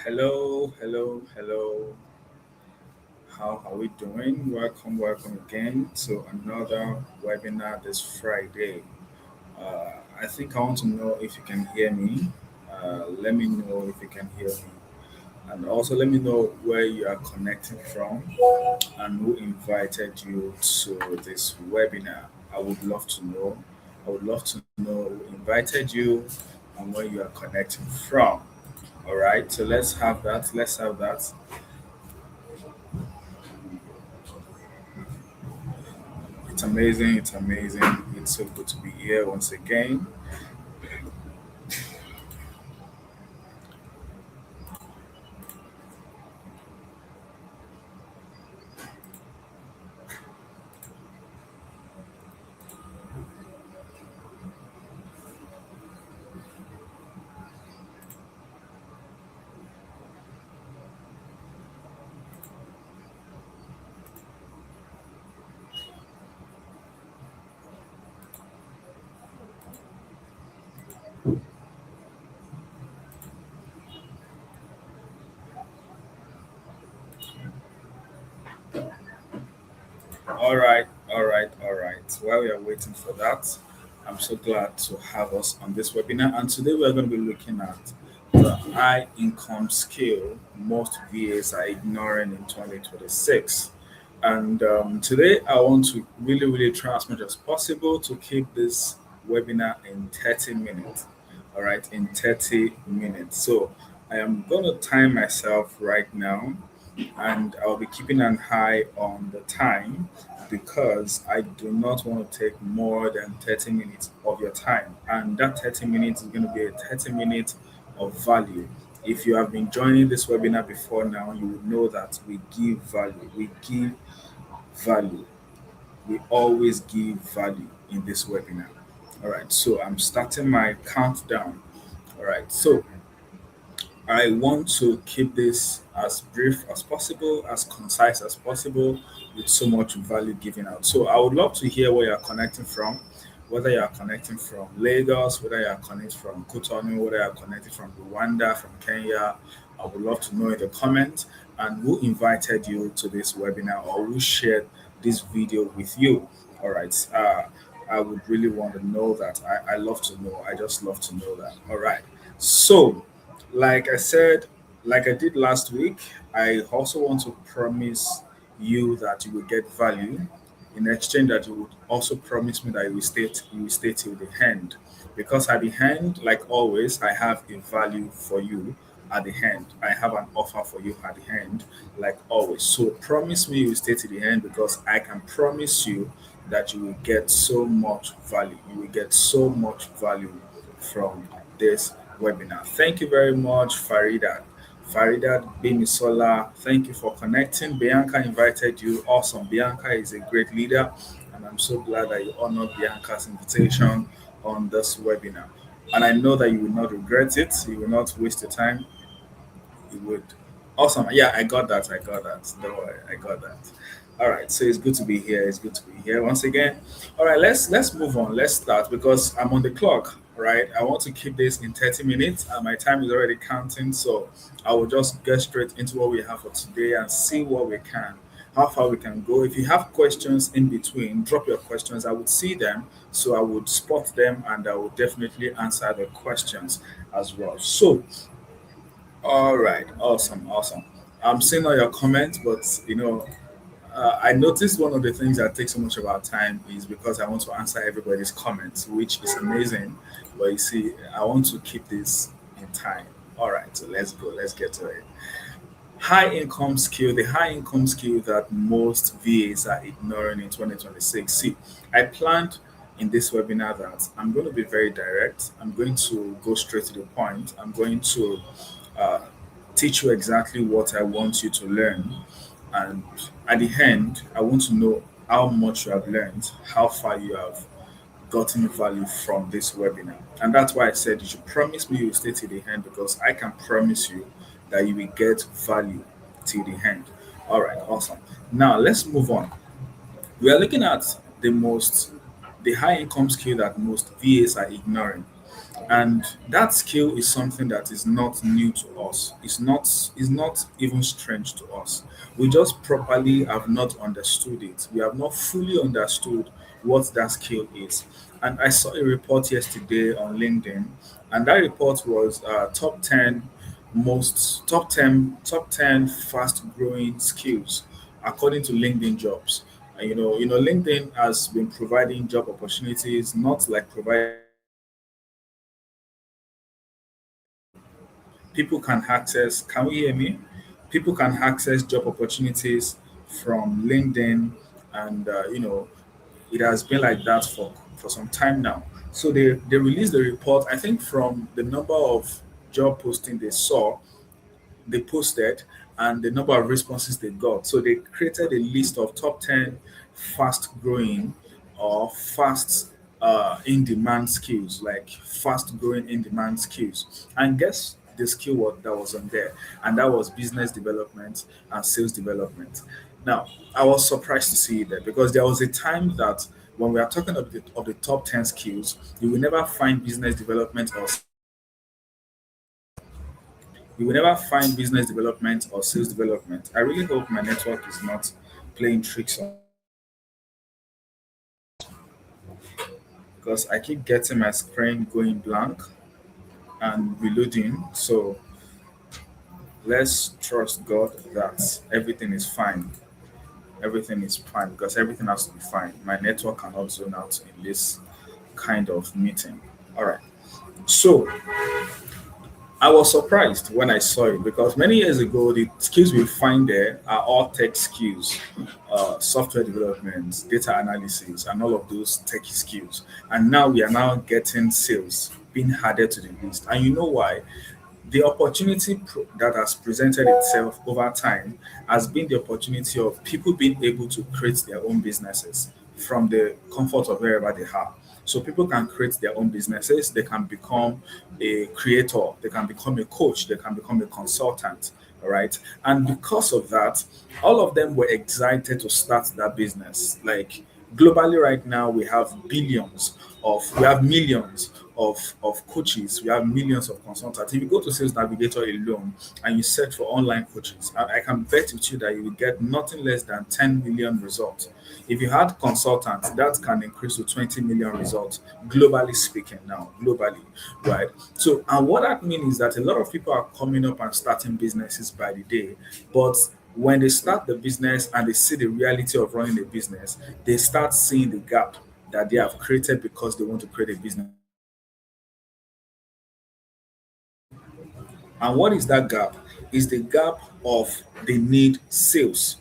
Hello, hello, hello. How are we doing? Welcome again to another webinar this Friday. I think I want to know if you can hear me. Let me know if you can hear me. And also let me know where you are connecting from and who invited you to this webinar. I would love to know. I would love to know who invited you and where you are connecting from. All right, so let's have that. Let's have that. It's amazing. It's amazing. It's so good to be here once again. All right, all right, all right. While we are waiting for that, I'm so glad to have us on this webinar. And today we're going to be looking at the high income skill most VAs are ignoring in 2026. And today I want to really try as much as possible to keep this webinar in 30 minutes. All right, in 30 minutes. So I am going to time myself right now and I'll be keeping an eye on the time because I do not want to take more than 30 minutes of your time. And that 30 minutes is going to be a 30 minutes of value. If you have been joining this webinar before now, you will know that we give value. We give value. We always give value in this webinar. All right, so I'm starting my countdown. All right, so I want to keep this as brief as possible, as concise as possible, with so much value given out. So I would love to hear where you're connecting from, whether you're connecting from Lagos, whether you're connecting from Cotonou, whether you're connecting from Rwanda, from Kenya. I would love to know in the comments and who invited you to this webinar or who shared this video with you. All right. I would really want to know that. I love to know. I just love to know that. All right. So, like I said, like I did last week, I also want to promise you that you will get value in exchange that you would also promise me that you will stay till the end. Because at the end, like always, I have a value for you at the end. I have an offer for you at the end, like always. So promise me you will stay to the end because I can promise you that you will get so much value. You will get so much value from this webinar. Thank you very much, Farida. Farida Bimisola, thank you for connecting. Bianca invited you. Awesome. Bianca is a great leader, and I'm so glad that you honored Bianca's invitation on this webinar. And I know that you will not regret it. You will not waste your time. You would. Awesome. Yeah, I got that. I got that. Don't worry. I got that. All right. So it's good to be here. It's good to be here once again. All right. Let's move on. Let's start because I'm on the clock. Right. I want to keep this in 30 minutes, and my time is already counting. So I will just get straight into what we have for today and see what we can, how far we can go. If you have questions in between, drop your questions. I would see them, so I would spot them, and I would definitely answer the questions as well. So all right, awesome, awesome. I'm seeing all your comments, but I noticed one of the things that takes so much of our time is because I want to answer everybody's comments, which is amazing. But you see, I want to keep this in time. All right, so let's go. Let's get to it. High income skill, the high income skill that most VAs are ignoring in 2026. See, I planned in this webinar that I'm going to be very direct. I'm going to go straight to the point. I'm going to uh, teach you exactly what I want you to learn. And at the end, I want to know how much you have learned, how far you have gotten value from this webinar. And that's why I said you should promise me you will stay till the end because I can promise you that you will get value till the end. All right, awesome. Now let's move on. We are looking at the high income skill that most VAs are ignoring. And that skill is something that is not new to us. It's not even strange to us. We just properly have not understood it. We have not fully understood what that skill is. And I saw a report yesterday on LinkedIn, and that report was top ten fast growing skills according to LinkedIn jobs. And LinkedIn has been providing job opportunities, not like providing people can access. Can we hear me? People can access job opportunities from LinkedIn, and it has been like that for some time now. So they released the report. I think from the number of job posting they posted and the number of responses they got. So they created a list of top 10 fast growing or fast in demand skills, like fast growing in demand skills. And guess the that was on there, and that was business development and sales development. Now, I was surprised to see that because there was a time that when we are talking of the top 10 skills, you will never find business development or you will never find business development or sales development. I really hope my network is not playing tricks on because I keep getting my screen going blank and reloading. So let's trust God that everything is fine. Everything is fine because everything has to be fine. My network cannot zone out in this kind of meeting. All right. So I was surprised when I saw it because many years ago, the skills we find there are all tech skills, software development, data analysis, and all of those tech skills. And now we are now getting sales being added to the list. And you know why? The that has presented itself over time has been the opportunity of people being able to create their own businesses from the comfort of wherever they are. So people can create their own businesses, they can become a creator, they can become a coach, they can become a consultant. All right. And because of that, all of them were excited to start that business. Like globally right now, we have millions of coaches, we have millions of consultants. If you go to Sales Navigator alone and you search for online coaches, I can bet with you that you will get nothing less than 10 million results. If you had consultants, that can increase to 20 million results, globally speaking now, globally, right? So, and what that means is that a lot of people are coming up and starting businesses by the day, but when they start the business and they see the reality of running a business, they start seeing the gap that they have created because they want to create a business. And what is that gap? Is the gap of they need sales.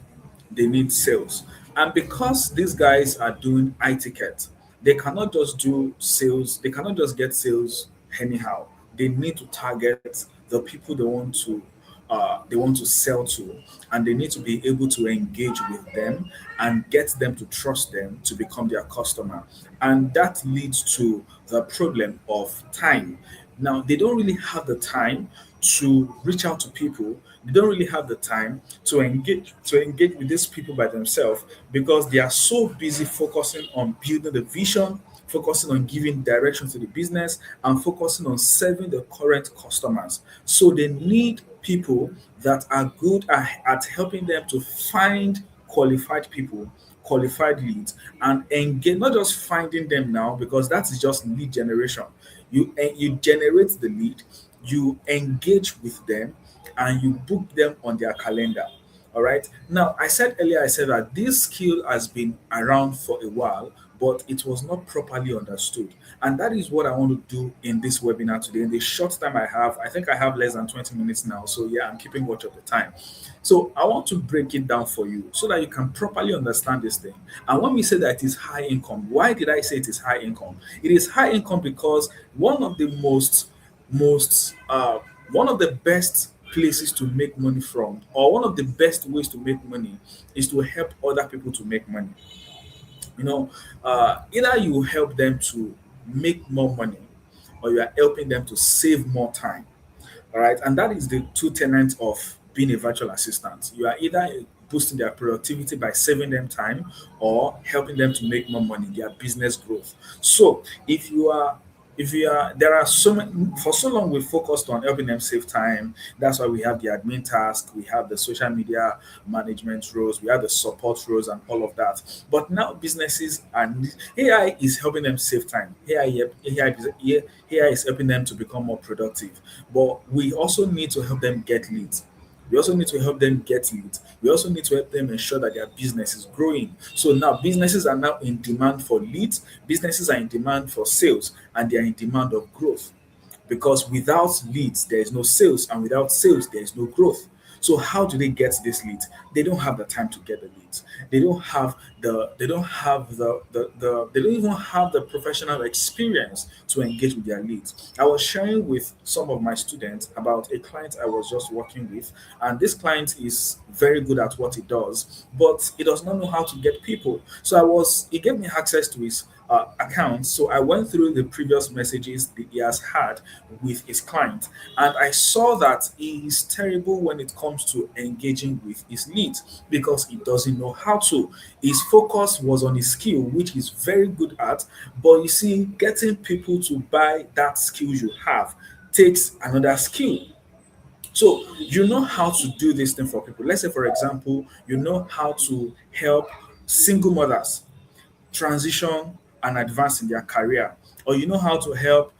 They need sales. And because these guys are doing high ticket, they cannot just do sales, they cannot just get sales anyhow. They need to target the people they want to sell to, and they need to be able to engage with them and get them to trust them to become their customer. And that leads to the problem of time. Now they don't really have the time to reach out to people. They don't really have the time to engage with these people by themselves because they are so busy focusing on building the vision, focusing on giving direction to the business, and focusing on serving the current customers. So they need people that are good at helping them to find qualified people, qualified leads, and engage, not just finding them now because that is just lead generation. You generate the lead, you engage with them, and you book them on their calendar. All right. Now, I said that this skill has been around for a while, but it was not properly understood. And that is what I want to do in this webinar today. In the short time I have, I think I have less than 20 minutes now. So, yeah, I'm keeping watch of the time. So, I want to break it down for you so that you can properly understand this thing. And when we say that it is high income, why did I say it is high income? It is high income because one of the most one of the best places to make money from, or one of the best ways to make money, is to help other people to make money. you know Either you help them to make more money, or you are helping them to save more time. All right. And that is the two tenets of being a virtual assistant. You are either boosting their productivity by saving them time, or helping them to make more money, their business growth. So if you are If you are there are so many for so long we focused on helping them save time. That's why we have the admin task, we have the social media management roles, we have the support roles and all of that. But now businesses and AI is helping them save time. AI is helping them to become more productive. But we also need to help them get leads. We also need to help them get leads. We also need to help them ensure that their business is growing. So now businesses are now in demand for leads, businesses are in demand for sales, and they are in demand of growth. Because without leads, there is no sales, and without sales, there is no growth. So how do they get this leads? They don't have the time to get the leads. They don't have they don't even have the professional experience to engage with their leads. I was sharing with some of my students about a client I was just working with, and this client is very good at what he does, but he does not know how to get people. So he gave me access to his account. So I went through the previous messages that he has had with his client, and I saw that he is terrible when it comes to engaging with his leads because he doesn't know how to. His focus was on his skill, which he's very good at, but you see, getting people to buy that skill you have takes another skill. So you know how to do this thing for people. Let's say, for example, you know how to help single mothers transition and advance in their career, or you know how to help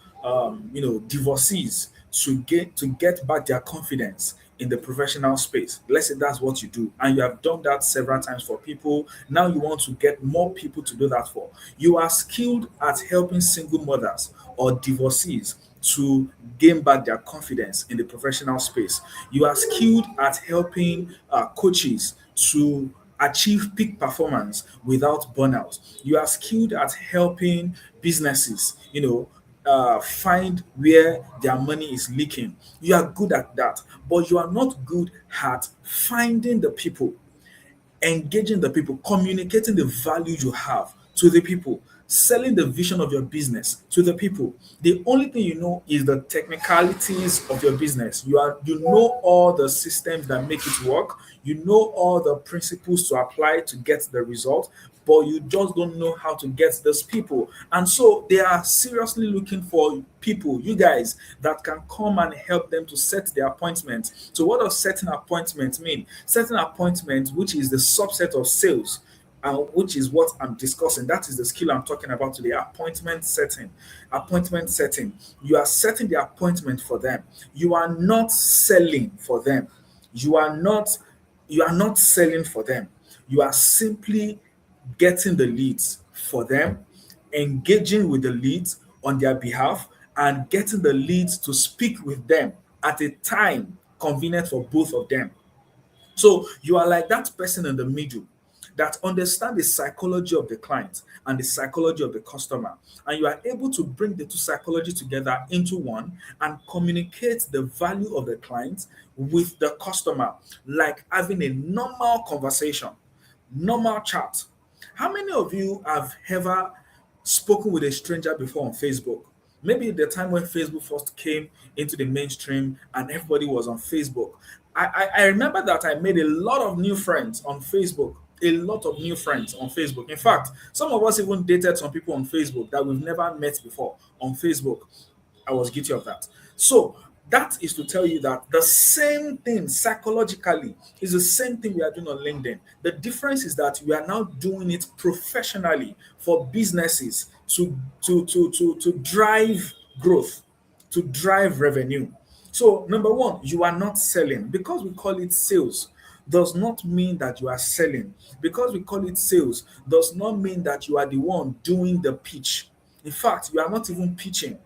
divorcees to get back their confidence in the professional space. Let's say that's what you do, and you have done that several times for people. Now you want to get more people to do that for. You are skilled at helping single mothers or divorcees to gain back their confidence in the professional space. You are skilled at helping coaches to achieve peak performance without burnout. You are skilled at helping businesses, find where their money is leaking. You are good at that, but you are not good at finding the people, engaging the people, communicating the value you have to the people, selling the vision of your business to the people. The only thing you know is the technicalities of your business. You know all the systems that make it work. You know all the principles to apply to get the result, but you just don't know how to get those people. And so they are seriously looking for people, you guys, that can come and help them to set their appointment. So what does setting appointment mean? Setting appointment, which is the subset of sales, which is what I'm discussing. That is the skill I'm talking about today. Appointment setting. Appointment setting. You are setting the appointment for them. You are not selling for them. You are not you are not selling for them. You are simply getting the leads for them, engaging with the leads on their behalf, and getting the leads to speak with them at a time convenient for both of them. So you are like that person in the middle that understand the psychology of the client and the psychology of the customer, and you are able to bring the two psychology together into one and communicate the value of the client with the customer like having a normal conversation, normal chat. How many of you have ever spoken with a stranger before on Facebook? Maybe the time when Facebook first came into the mainstream and everybody was on Facebook. I remember that I made a lot of new friends on Facebook. A lot of new friends on Facebook. In fact, some of us even dated some people on Facebook that we've never met before on Facebook. I was guilty of that. So that is to tell you that the same thing psychologically is the same thing we are doing on LinkedIn. The difference is that we are now doing it professionally for businesses to drive growth, to drive revenue. So number one, you are not selling because we call it sales. Does not mean that you are selling. Because we call it sales, does not mean that you are the one doing the pitch. In fact, you are not even pitching.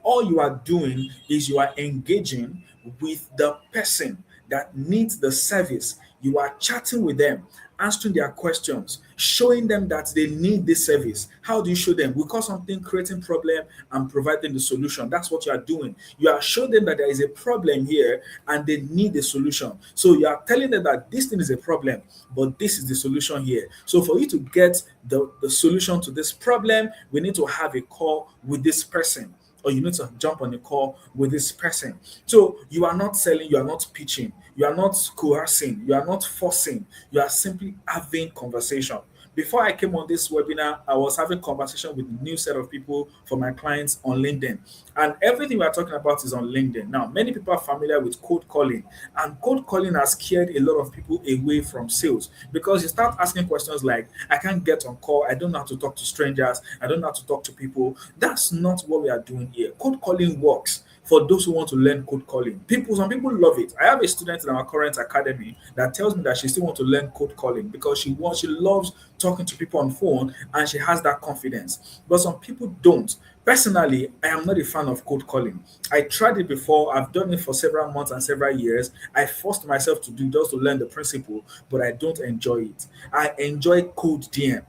All you are doing is you are engaging with the person that needs the service. You are chatting with them, answering their questions, showing them that they need this service. How do you show them? We call something creating problem and providing the solution. That's what you are doing. You are showing them that there is a problem here and they need a solution. So you are telling them that this thing is a problem, but this is the solution here. So for you to get the solution to this problem, we need to have a call with this person, or you need to jump on a call with this person. So you are not selling, you are not pitching, you are not coercing, you are not forcing, you are simply having conversation. Before I came on this webinar, I was having conversation with a new set of people for my clients on LinkedIn. And everything we are talking about is on LinkedIn. Now, many people are familiar with cold calling, and cold calling has scared a lot of people away from sales because you start asking questions like, I can't get on call, I don't know how to talk to strangers, I don't know how to talk to people. That's not what we are doing here. Cold calling works for those who want to learn code calling. Some people love it. I have a student in our current academy that tells me that she still wants to learn code calling because she loves talking to people on phone and she has that confidence. But some people don't. Personally, I am not a fan of code calling. I tried it before. I've done it for several months and several years. I forced myself to do just to learn the principle, but I don't enjoy it. I enjoy code DM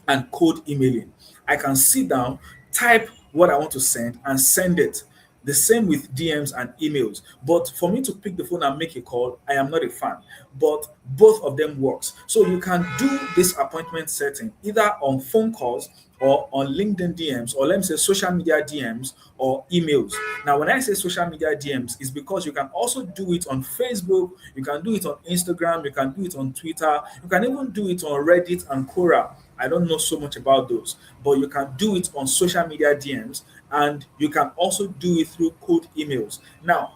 and code emailing. I can sit down, type what I want to send, and send it. The same with DMs and emails. But for me to pick the phone and make a call, I am not a fan. But both of them works. So you can do this appointment setting either on phone calls or on LinkedIn DMs, or let me say social media DMs or emails. Now, when I say social media DMs, it's because you can also do it on Facebook, you can do it on Instagram, you can do it on Twitter, you can even do it on Reddit and Quora. I don't know so much about those, but you can do it on social media DMs and you can also do it through code emails. Now,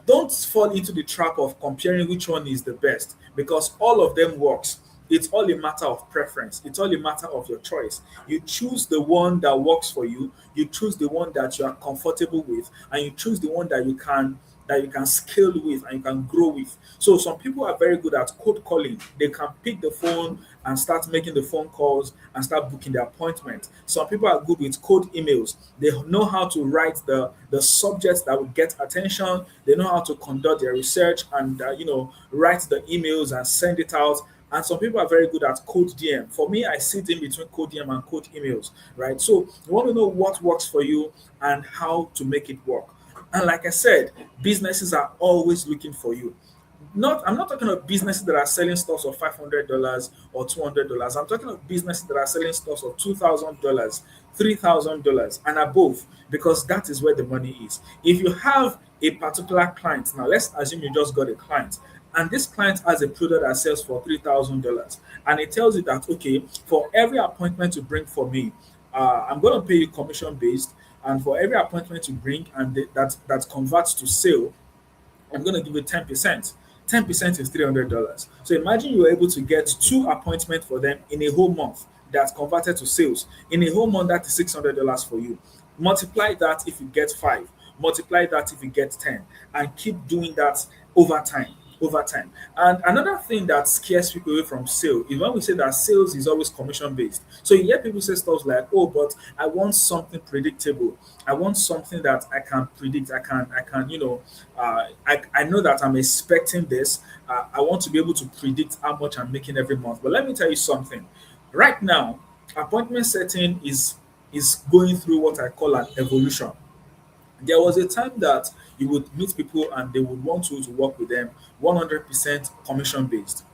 don't fall into the trap of comparing which one is the best because all of them works. It's all a matter of preference. It's all a matter of your choice. You choose the one that works for you. You choose the one that you are comfortable with, and you choose the one that you can scale with and you can grow with. So some people are very good at cold calling. They can pick the phone and start making the phone calls and start booking the appointment. Some people are good with cold emails. They know how to write the subjects that will get attention. They know how to conduct their research and write the emails and send it out. And some people are very good at code DM. For me, I sit in between code DM and code emails, right? So you want to know what works for you and how to make it work. And like I said, businesses are always looking for you. I'm not talking of businesses that are selling stores of $500 or $200. I'm talking of businesses that are selling stores of $2,000, $3,000 and above, because that is where the money is. If you have a particular client, now let's assume you just got a client, and this client has a product that sells for $3,000, and it tells you that okay, for every appointment you bring for me, I'm going to pay you commission based, and for every appointment you bring and that converts to sale, I'm going to give you 10%. 10% is $300. So imagine you were able to get two appointments for them in a whole month that's converted to sales. In a whole month, that is $600 for you. Multiply that if you get five, multiply that if you get 10, and keep doing that over time. Over time. And another thing that scares people away from sale is when we say that sales is always commission based. So you hear people say stuff like, "Oh, but I want something predictable. I want something that I can predict. I know that I'm expecting this. I want to be able to predict how much I'm making every month." But let me tell you something. Right now, appointment setting is going through what I call an evolution. There was a time that you would meet people and they would want you to work with them 100% commission based.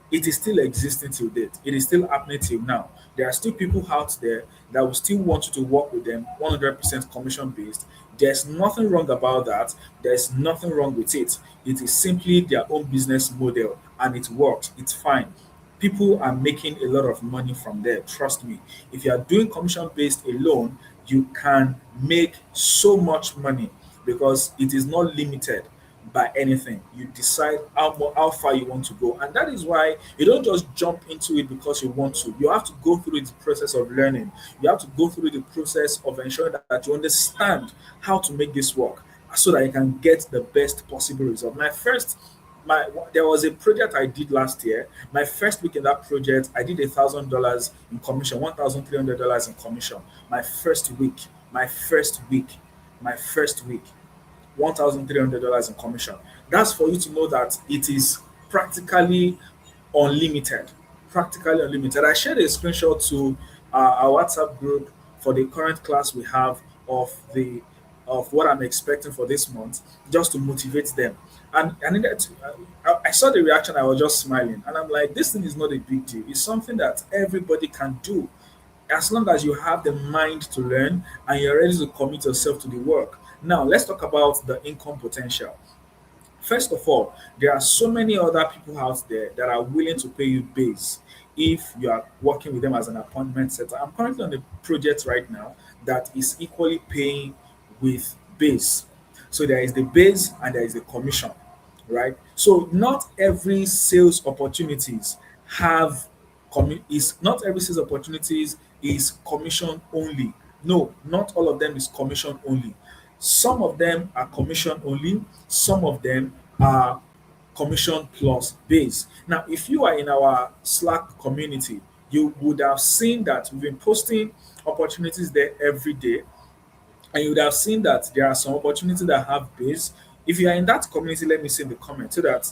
It is still existing till date. It is still happening till now. There are still people out there that will still want you to work with them 100% commission based. There's nothing wrong about that. There's nothing wrong with it. It is simply their own business model and it works. It's fine. People are making a lot of money from there. Trust me. If you are doing commission based alone, you can make so much money because it is not limited by anything. You decide how far you want to go, and that is why you don't just jump into it because you want to. You have to go through the process of learning. You have to go through the process of ensuring that you understand how to make this work, so that you can get the best possible result. My There was a project I did last year. My first week in that project, I did $1,000 in commission, $1,300 in commission. My first week, my first week, my first week. $1,300 in commission. That's for you to know that it is practically unlimited. Practically unlimited. I shared a screenshot to our WhatsApp group for the current class we have of the of what I'm expecting for this month, just to motivate them. And I needed to. I saw the reaction. I was just smiling, and I'm like, this thing is not a big deal. It's something that everybody can do as long as you have the mind to learn and you're ready to commit yourself to the work. Now, let's talk about the income potential. First of all, there are so many other people out there that are willing to pay you base if you are working with them as an appointment setter. I'm currently on a project right now that is equally paying with base. So there is the base and there is the commission, right? So not every sales opportunities have is not every sales opportunities is commission only. No, not all of them is commission only. Some of them are commission only, some of them are commission plus base. Now, if you are in our Slack community, you would have seen that we've been posting opportunities there every day, and you would have seen that there are some opportunities that have base. If you are in that community, let me see in the comments so that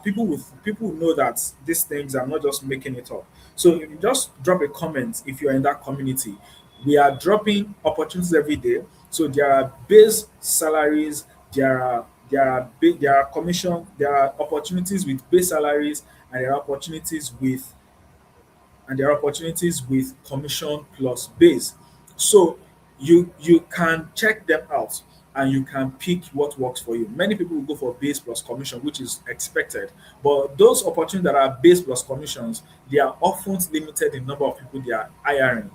people know that these things I'm not just making it up. So if you just drop a comment if you are in that community. We are dropping opportunities every day. So there are base salaries, there are commission, there are opportunities with base salaries, and there are opportunities with commission plus base. So you can check them out and you can pick what works for you. Many people will go for base plus commission, which is expected. But those opportunities that are base plus commissions, they are often limited in number of people they are hiring,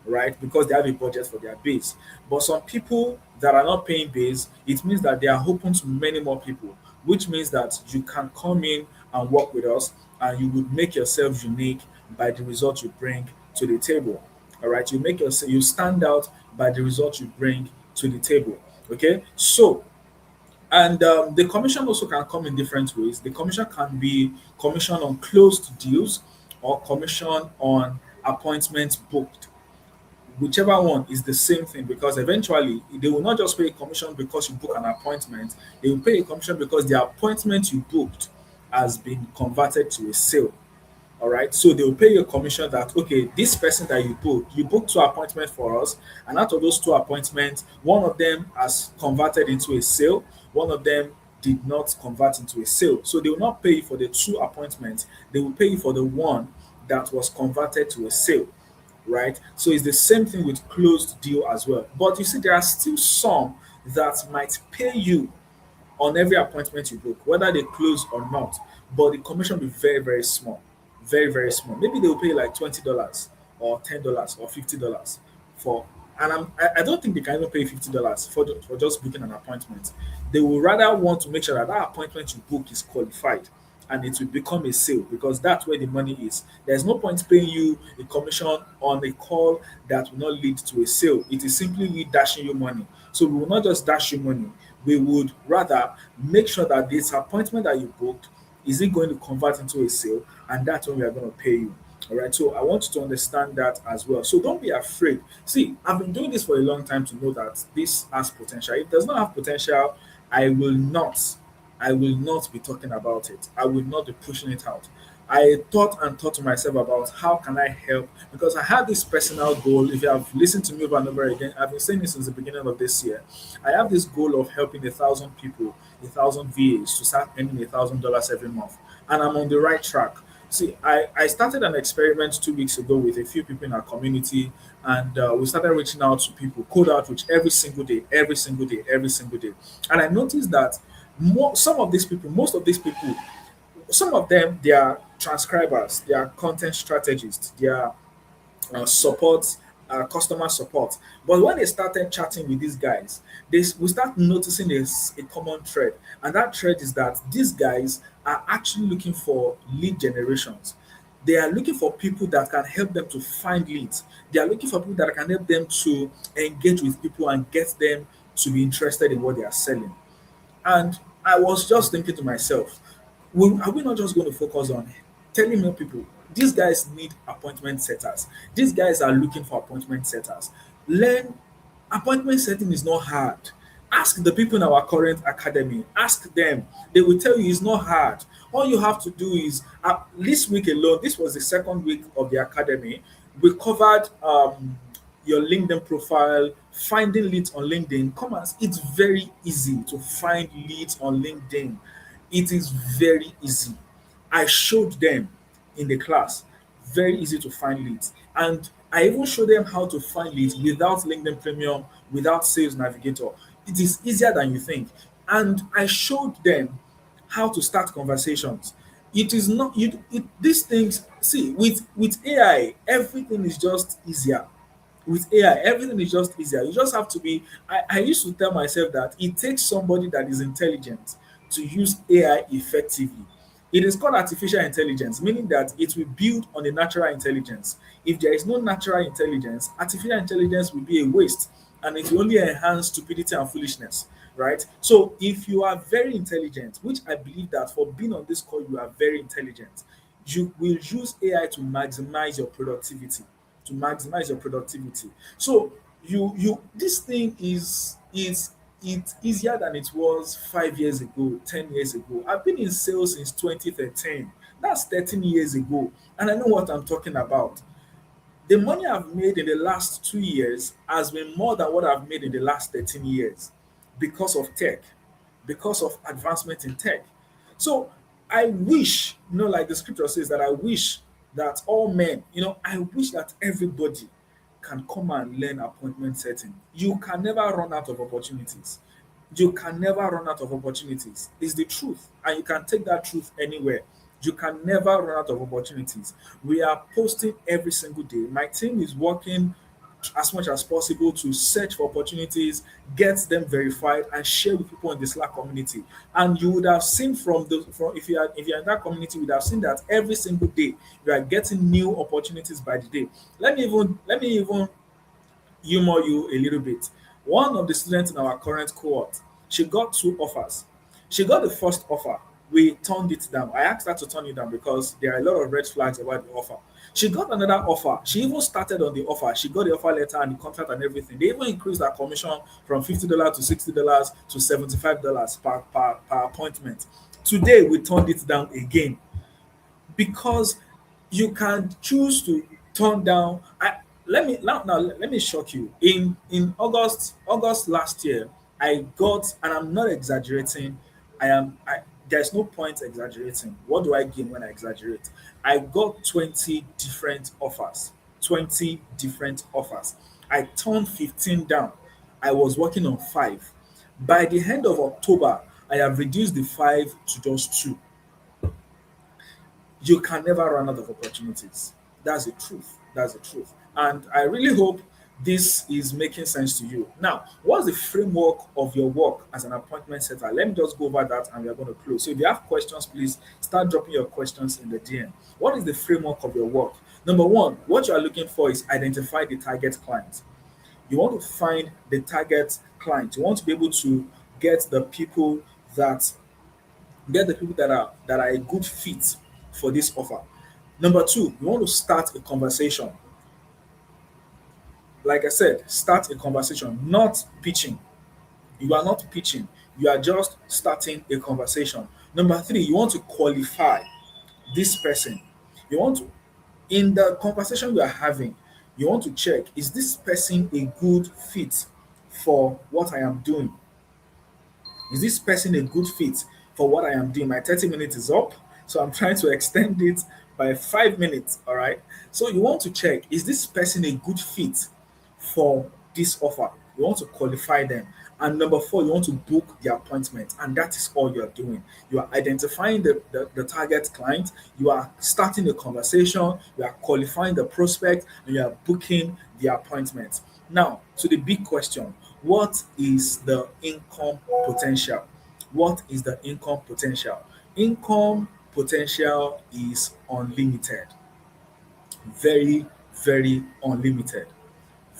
right? Because they have a budget for their base. But some people that are not paying base, it means that they are open to many more people, which means that you can come in and work with us and you would make yourself unique by the result you bring to the table. All right, you stand out by the result you bring to the table. Okay, so and the commission also can come in different ways. The commission can be commission on closed deals or commission on appointments booked. Whichever one is the same thing, because eventually they will not just pay a commission because you book an appointment, they will pay a commission because the appointment you booked has been converted to a sale. All right. So they will pay you a commission that, okay, this person that you booked two appointments for us, and out of those two appointments, one of them has converted into a sale, one of them did not convert into a sale. So they will not pay you for the two appointments, they will pay you for the one that was converted to a sale, right? So it's the same thing with closed deal as well. But you see, there are still some that might pay you on every appointment you book, whether they close or not. But the commission will be very, very small. Very, very small. Maybe they will pay like $20 or $10 or $50 for, and I don't think they can even pay $50 for just booking an appointment. They will rather want to make sure that that appointment you book is qualified and it will become a sale, because that's where the money is. There's no point paying you a commission on a call that will not lead to a sale. It is simply we dashing you money. So we will not just dash you money. We would rather make sure that this appointment that you booked, is it going to convert into a sale, and that's when we are going to pay you. All right. So I want you to understand that as well. So don't be afraid. See, I've been doing this for a long time to know that this has potential. If it does not have potential, I will not. I will not be talking about it. I will not be pushing it out. I thought and thought to myself about how can I help, because I had this personal goal. If you have listened to me over and over again, I've been saying this since the beginning of this year. I have this goal of helping 1,000 people, 1,000 VAs to start earning $1,000 every month, and I'm on the right track. See, I started an experiment 2 weeks ago with a few people in our community, and we started reaching out to people, cold outreach every single day, every single day, every single day. And I noticed that some of these people, most of these people, some of them, they are transcribers, they are content strategists, they are support, customer support. But when they started chatting with these guys, we start noticing a common thread, and that thread is that these guys are actually looking for lead generations. They are looking for people that can help them to find leads. They are looking for people that can help them to engage with people and get them to be interested in what they are selling. And I was just thinking to myself, are we not just going to focus on telling more people these guys need appointment setters? These guys are looking for appointment setters. Learn appointment setting is not hard. Ask the people in our current academy, ask them. They will tell you it's not hard. All you have to do is this week alone, this was the second week of the academy. We covered your LinkedIn profile, finding leads on LinkedIn. Come on, it's very easy to find leads on LinkedIn. It is very easy. I showed them in the class. Very easy to find leads. And I even showed them how to find leads without LinkedIn Premium, without Sales Navigator. It is easier than you think. And I showed them how to start conversations. It is not these things. See, with AI, everything is just easier. With AI, everything is just easier. You just have to be. I used to tell myself that it takes somebody that is intelligent to use AI effectively. It is called artificial intelligence, meaning that it will build on a natural intelligence. If there is no natural intelligence, artificial intelligence will be a waste, and it will only enhance stupidity and foolishness, right? So if you are very intelligent, which I believe that for being on this call, you are very intelligent, you will use AI to maximize your productivity. To maximize your productivity. So you this thing is it's easier than it was 5 years ago, 10 years ago. I've been in sales since 2013. That's 13 years ago, and I know what I'm talking about. The money I've made in the last 2 years has been more than what I've made in the last 13 years because of tech, because of advancement in tech. So I wish, like the scripture says, that I wish that all men, I wish that everybody can come and learn appointment setting. You can never run out of opportunities. You can never run out of opportunities. It's the truth. And you can take that truth anywhere. You can never run out of opportunities. We are posting every single day. My team is working as much as possible to search for opportunities, get them verified, and share with people in the Slack community. And you would have seen from if you're in that community, you would have seen that every single day you are getting new opportunities by the day. Let me even humor you a little bit. One of the students in our current cohort, she got two offers. She got the first offer. We turned it down. I asked her to turn it down because there are a lot of red flags about the offer. She got another offer. She even started on the offer. She got the offer letter and the contract and everything. They even increased her commission from $50 to $60 to $75 per appointment. Today, we turned it down again because you can choose to turn down. Let me shock you. In August last year, I got, and I'm not exaggerating. I There's no point exaggerating. What do I gain when I exaggerate? I got 20 different offers. 20 different offers. I turned 15 down. I was working on five. By the end of October, I have reduced the five to just two. You can never run out of opportunities. That's the truth. That's the truth. And I really hope this is making sense to you. Now, what's the framework of your work as an appointment setter? Let me just go over that and we are going to close. So if you have questions, please start dropping your questions in the DM. What is the framework of your work? Number one, what you are looking for is identify the target client. You want to find the target client. You want to be able to get the people that that are a good fit for this offer. Number two, you want to start a conversation. Like I said, start a conversation, not pitching. You are not pitching, you are just starting a conversation. Number three, you want to qualify this person. You want to, in the conversation we are having, you want to check, is this person a good fit for what I am doing? Is this person a good fit for what I am doing? My 30 minutes is up, so I'm trying to extend it by 5 minutes. All right. So you want to check, is this person a good fit for this offer? You want to qualify them. And number four, you want to book the appointment. And that is all you're doing. You are identifying the target client, you are starting the conversation, you are qualifying the prospect, and you are booking the appointment. Now, to the big question, what is the income potential? What is the income potential? Income potential is unlimited, very, very unlimited,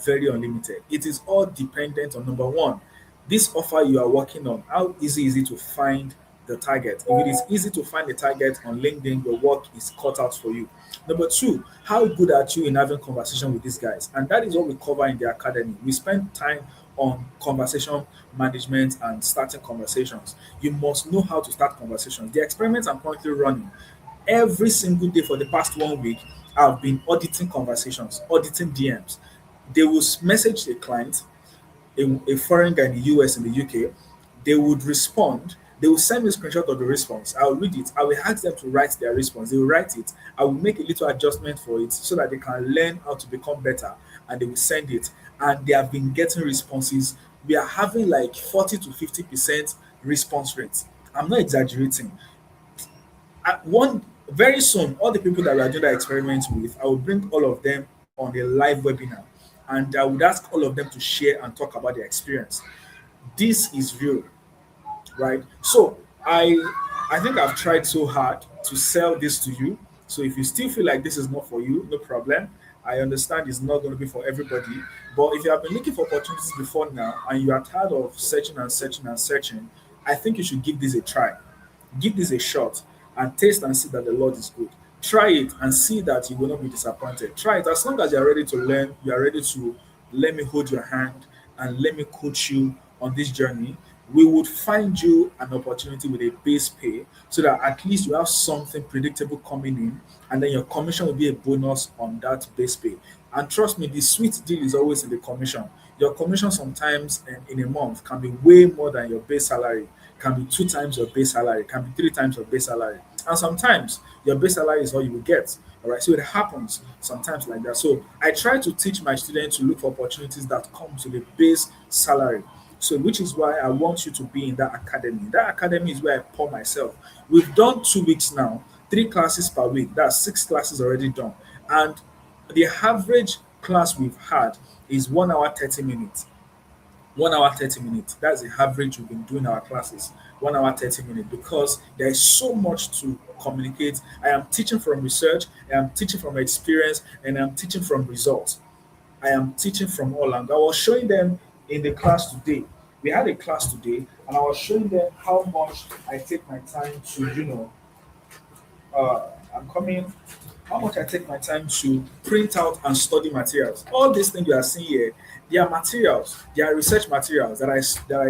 very unlimited. It is all dependent on number one, this offer you are working on. How easy is it to find the target? If it is easy to find the target on LinkedIn, your work is cut out for you. Number two, how good are you in having conversation with these guys? And that is what we cover in the academy. We spend time on conversation management and starting conversations. You must know how to start conversations. The experiments I'm currently running, every single day for the past 1 week, I've been auditing conversations, auditing DMs. They will message the client, a foreign guy in the US and the UK. They would respond. They will send me a screenshot of the response. I'll read it. I will ask them to write their response. They will write it. I will make a little adjustment for it so that they can learn how to become better, and they will send it. And they have been getting responses. We are having like 40 to 50% response rate. I'm not exaggerating. One very soon, all the people that we are doing that experiment with, I will bring all of them on a live webinar, and I would ask all of them to share and talk about their experience. This is real, right? So I think I've tried so hard to sell this to you. So if you still feel like this is not for you, no problem. I understand it's not going to be for everybody. But if you have been looking for opportunities before now and you are tired of searching and searching and searching, I think you should give this a try. Give this a shot and taste and see that the Lord is good. Try it and see that you will not be disappointed. Try it as long as you are ready to learn, you are ready to let me hold your hand and let me coach you on this journey. We would find you an opportunity with a base pay so that at least you have something predictable coming in, and then your commission will be a bonus on that base pay. And trust me, the sweet deal is always in the commission. Your commission sometimes in a month can be way more than your base salary, can be two times your base salary, can be three times your base salary. And sometimes your base salary is all you will get. All right. So it happens sometimes like that. So I try to teach my students to look for opportunities that come to the base salary. So which is why I want you to be in that academy. That academy is where I pour myself. We've done 2 weeks now, 3 classes per week. That's 6 classes already done. And the average class we've had is 1 hour 30 minutes. 1 hour 30 minutes. That's the average we've been doing our classes. 1 hour 30 minutes because there is so much to communicate. I am teaching from research, I am teaching from experience, and I'm teaching from results. I am teaching from all angles. I was showing them in the class today. We had a class today, and I was showing them how much I take my time to, I'm coming, how much I take my time to print out and study materials. All these things you are seeing here, they are materials, they are research materials that I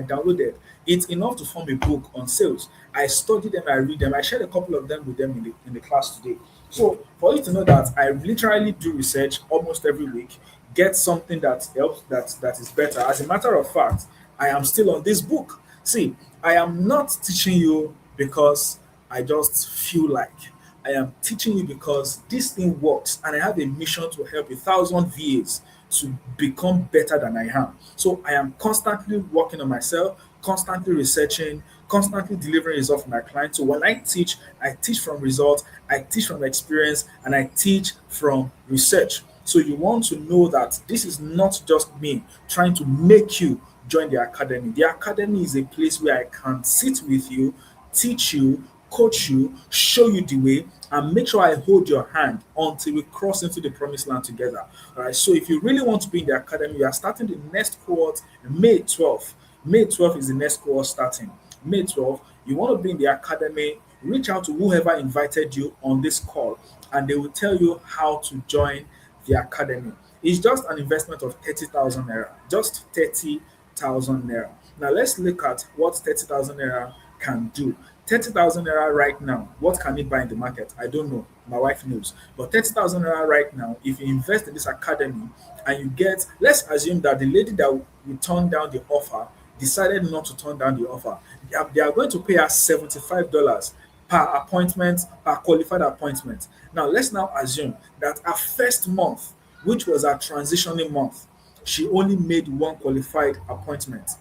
downloaded. It's enough to form a book on sales. I study them, I read them, I shared a couple of them with them in the class today. So for you to know that I literally do research almost every week, get something that helps that is better. As a matter of fact, I am still on this book. See, I am not teaching you because I just feel like. I am teaching you because this thing works and I have a mission to help 1,000 VAs to become better than I am. So I am constantly working on myself, constantly researching, constantly delivering results for my clients. So when I teach from results, I teach from experience, and I teach from research. So you want to know that this is not just me trying to make you join the academy. The academy is a place where I can sit with you, teach you, coach you, show you the way, and make sure I hold your hand until we cross into the promised land together. All right. So if you really want to be in the academy, you are starting the next cohort May 12th. May 12th is the next cohort starting. May 12th. You want to be in the academy, reach out to whoever invited you on this call, and they will tell you how to join the academy. It's just an investment of 30,000 naira. Just 30,000 naira. Now let's look at what 30,000 naira can do. 30,000 naira right now, what can it buy in the market? I don't know. My wife knows. But 30,000 naira right now, if you invest in this academy and you get, let's assume that the lady that will turn down the offer decided not to turn down the offer. They are going to pay us $75 per appointment, per qualified appointment. Now, let's now assume that our first month, which was our transitioning month, she only made one qualified appointment.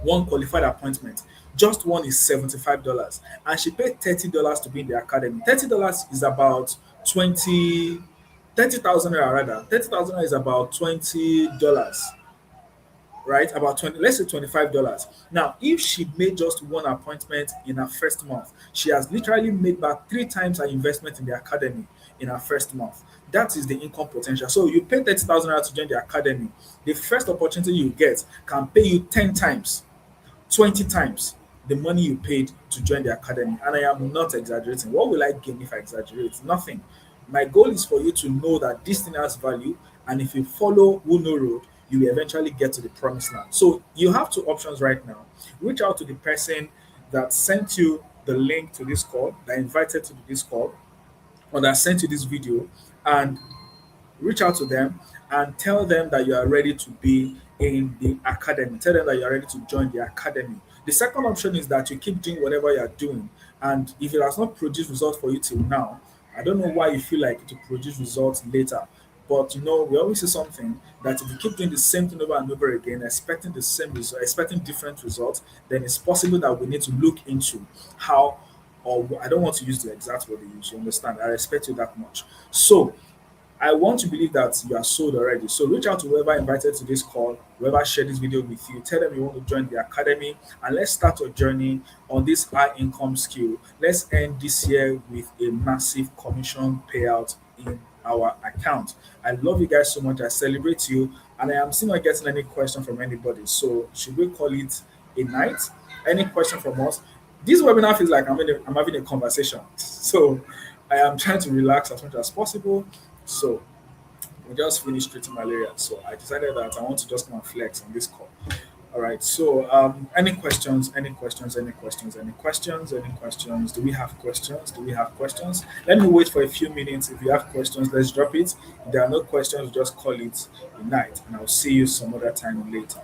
One qualified appointment. Just one is $75. And she paid $30 to be in the academy. $30 is about 20, 30,000 naira rather. 30,000 naira is about $20, right? About 20, let's say $25. Now, if she made just one appointment in her first month, she has literally made back 3 times her investment in the academy in her first month. That is the income potential. So you pay 30,000 naira to join the academy. The first opportunity you get can pay you 10 times, 20 times the money you paid to join the academy. And I am not exaggerating. What will I gain if I exaggerate? Nothing. My goal is for you to know that this thing has value, and if you follow Uno Road, you will eventually get to the promised land. So you have 2 options right now. Reach out to the person that sent you the link to this call, that invited to this call, or that sent you this video, and reach out to them and tell them that you are ready to be in the academy. Tell them that you are ready to join the academy. The second option is that you keep doing whatever you are doing, and if it has not produced results for you till now, I don't know why you feel like it will produce results later. But we always say something that if you keep doing the same thing over and over again, expecting the same result, expecting different results, then it's possible that we need to look into how, or I don't want to use the exact word you use. You understand? I respect you that much. So I want to believe that you are sold already. So reach out to whoever invited to this call, whoever shared this video with you. Tell them you want to join the academy, and let's start your journey on this high income skill. Let's end this year with a massive commission payout in our account. I love you guys so much. I celebrate you, and I am still not getting any question from anybody. So should we call it a night? Any question from us? This webinar feels like I'm having a conversation. So I am trying to relax as much as possible. So we just finished treating malaria. So I decided that I want to just come and flex on this call. All right. So any questions? Any questions? Any questions? Any questions? Any questions? Do we have questions? Do we have questions? Let me wait for a few minutes. If you have questions, let's drop it. If there are no questions, just call it a night, and I'll see you some other time later.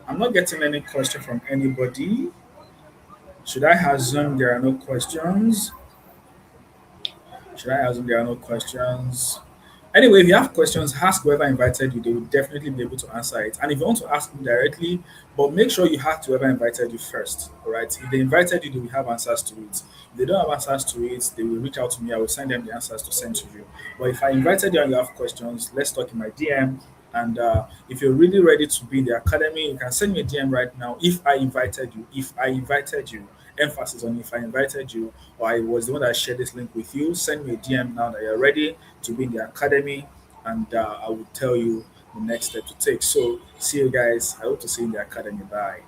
I'm not getting any question from anybody. Should I assume there are no questions? Should I assume there are no questions? Anyway, if you have questions, ask whoever invited you. They will definitely be able to answer it. And if you want to ask me directly, but make sure you ask whoever invited you first. All right. If they invited you, they will have answers to it. If they don't have answers to it, they will reach out to me. I will send them the answers to send to you. But if I invited you and you have questions, let's talk in my DM. And if you're really ready to be in the academy, you can send me a DM right now. If I invited you, emphasis on if I invited you, or I was the one that shared this link with you, send me a DM now that you're ready to be in the academy, and I will tell you the next step to take. So, see you guys. I hope to see you in the academy. Bye.